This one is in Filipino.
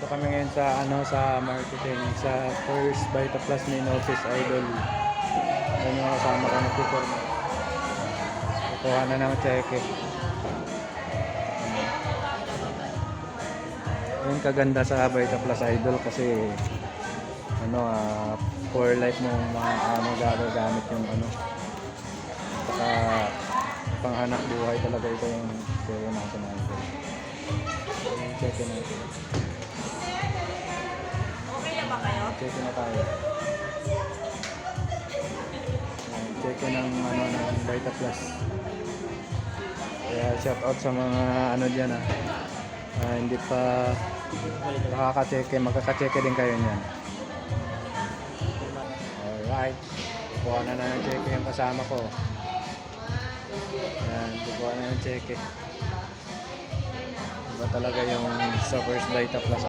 Ito kami ngayon sa sa marketing sa First Vita Plus main office idol. Yan yung kasama ko nagpuporma. Kukuha na ng cheque. Yung kaganda sa Vita Plus idol kasi for life mo gagagamit yung saka panghanap buhay talaga ito yung cheque natin idol. Yung cheque natin. Okay na ba kayo? Cheque na tayo. Cheque ng ng Vita Plus. Kaya shout out sa mga diyan hindi pa nakaka-cheque, magkaka-cheque din kayo niyan. Alright. Kukuha na ng cheque yung kasama ko. Ayan, kukuha na ng cheque. Iba talaga yung sa First Vita Plus.